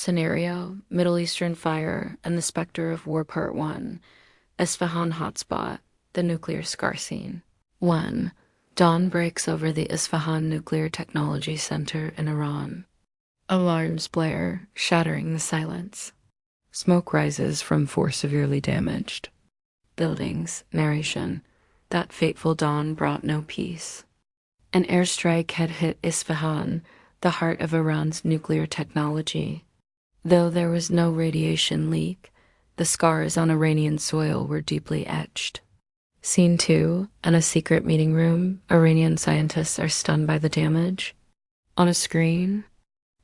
Scenario: Middle Eastern fire and the specter of war. Part 1. Isfahan hotspot, the nuclear scar scene. 1. Dawn breaks over the Isfahan Nuclear Technology Center in Iran. Alarms blare, shattering the silence. Smoke rises from 4 severely damaged buildings. Narration: that fateful dawn brought no peace. An airstrike had hit Isfahan, the heart of Iran's nuclear technology. Though there was no radiation leak, the scars on Iranian soil were deeply etched. Scene 2. In a secret meeting room, Iranian scientists are stunned by the damage. On a screen,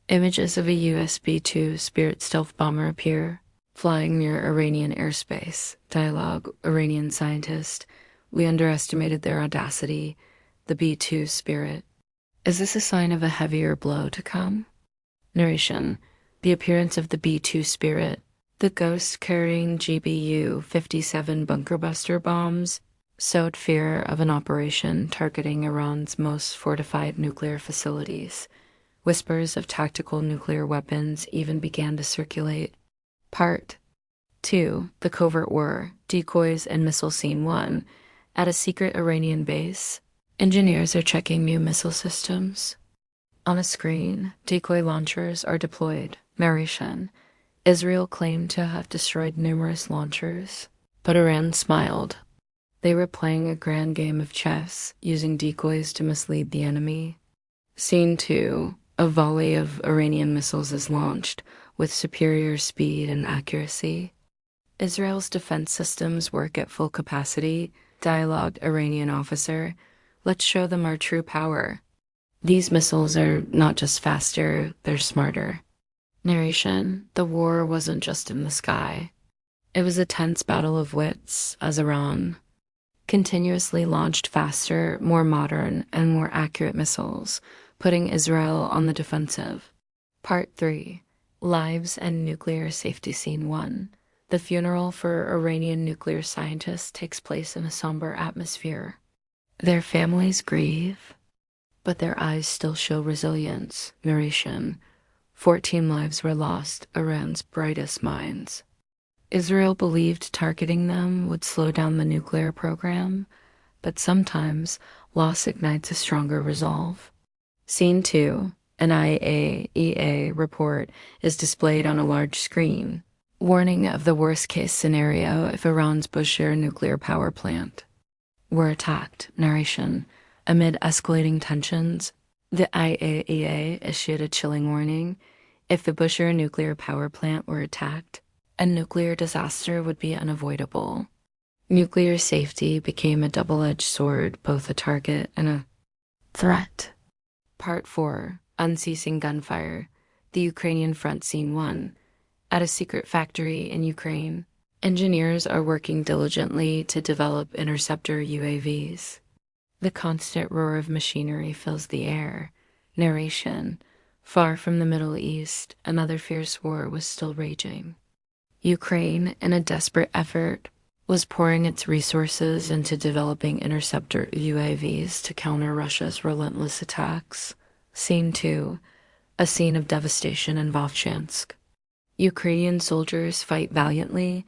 images of a USB-2 Spirit stealth bomber appear, flying near Iranian airspace. Dialogue: Iranian scientist: we underestimated their audacity. The B-2 Spirit. Is this a sign of a heavier blow to come? Narration: the appearance of the B-2 Spirit, the ghost carrying GBU-57 bunker-buster bombs, sowed fear of an operation targeting Iran's most fortified nuclear facilities. Whispers of tactical nuclear weapons even began to circulate. Part 2. The Covert War, Decoys and Missile. Scene 1. At a secret Iranian base, engineers are checking new missile systems. On a screen, decoy launchers are deployed. Narration: Israel claimed to have destroyed numerous launchers, but Iran smiled. They were playing a grand game of chess, using decoys to mislead the enemy. Scene 2. A volley of Iranian missiles is launched, with superior speed and accuracy. Israel's defense systems work at full capacity. Dialogue: Iranian officer: let's show them our true power. These missiles are not just faster, they're smarter. Narration: the war wasn't just in the sky. It was a tense battle of wits as Iran continuously launched faster, more modern, and more accurate missiles, putting Israel on the defensive. Part 3. Lives and Nuclear Safety. Scene 1. The funeral for Iranian nuclear scientists takes place in a somber atmosphere. Their families grieve, but their eyes still show resilience. Narration: 14 lives were lost, Iran's brightest minds. Israel believed targeting them would slow down the nuclear program, but sometimes loss ignites a stronger resolve. Scene 2. An IAEA report is displayed on a large screen, warning of the worst-case scenario if Iran's Bushehr nuclear power plant were attacked. Narration: amid escalating tensions, the IAEA issued a chilling warning. If the Bushehr nuclear power plant were attacked, a nuclear disaster would be unavoidable. Nuclear safety became a double-edged sword, both a target and a threat. Part 4. Unceasing gunfire, the Ukrainian front. Scene 1. At a secret factory in Ukraine, engineers are working diligently to develop interceptor UAVs. The constant roar of machinery fills the air. Narration: far from the Middle East, another fierce war was still raging. Ukraine, in a desperate effort, was pouring its resources into developing interceptor UAVs to counter Russia's relentless attacks. Scene 2. A scene of devastation in Vovchansk. Ukrainian soldiers fight valiantly,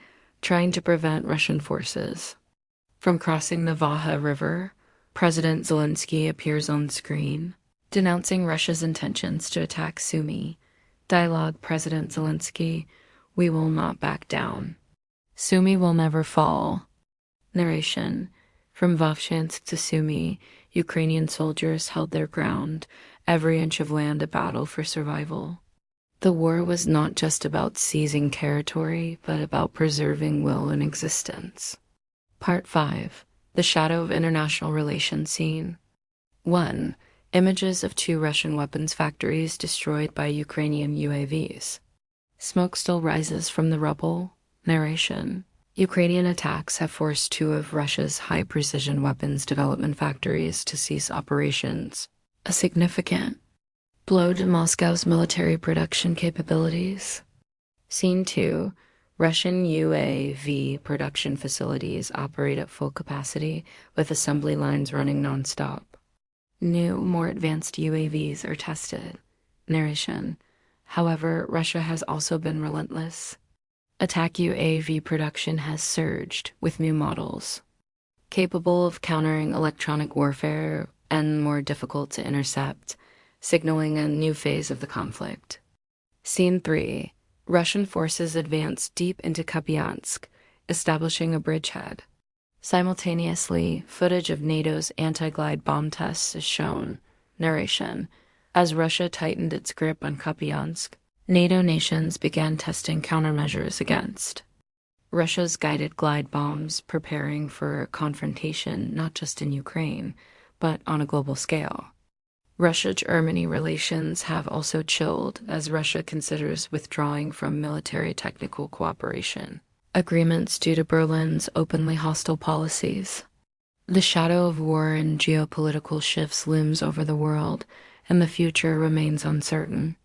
trying to prevent Russian forces from crossing the Volga River. President Zelensky appears on screen, denouncing Russia's intentions to attack Sumy. Dialogue: President Zelensky: we will not back down. Sumy will never fall. Narration: from Vovchansk to Sumy, Ukrainian soldiers held their ground, every inch of land a battle for survival. The war was not just about seizing territory, but about preserving will and existence. Part 5. The Shadow of International Relations. Scene 1. Images of 2 Russian weapons factories destroyed by Ukrainian UAVs. Smoke still rises from the rubble. Narration: Ukrainian attacks have forced 2 of Russia's high-precision weapons development factories to cease operations, a significant blow to Moscow's military production capabilities. Scene 2. Russian UAV production facilities operate at full capacity, with assembly lines running nonstop. New, more advanced UAVs are tested. Narration: However, Russia has also been relentless. Attack UAV production has surged with new models, capable of countering electronic warfare and more difficult to intercept, signaling a new phase of the conflict. Scene 3. Russian forces advance deep into Kupiansk, establishing a bridgehead. Simultaneously, footage of NATO's anti-glide bomb tests is shown. Narration. As Russia tightened its grip on Kupiansk, NATO nations began testing countermeasures against Russia's guided glide bombs, preparing for confrontation not just in Ukraine, but on a global scale. Russia-Germany relations have also chilled as Russia considers withdrawing from military technical cooperation agreements due to Berlin's openly hostile policies. The shadow of war and geopolitical shifts looms over the world, and the future remains uncertain.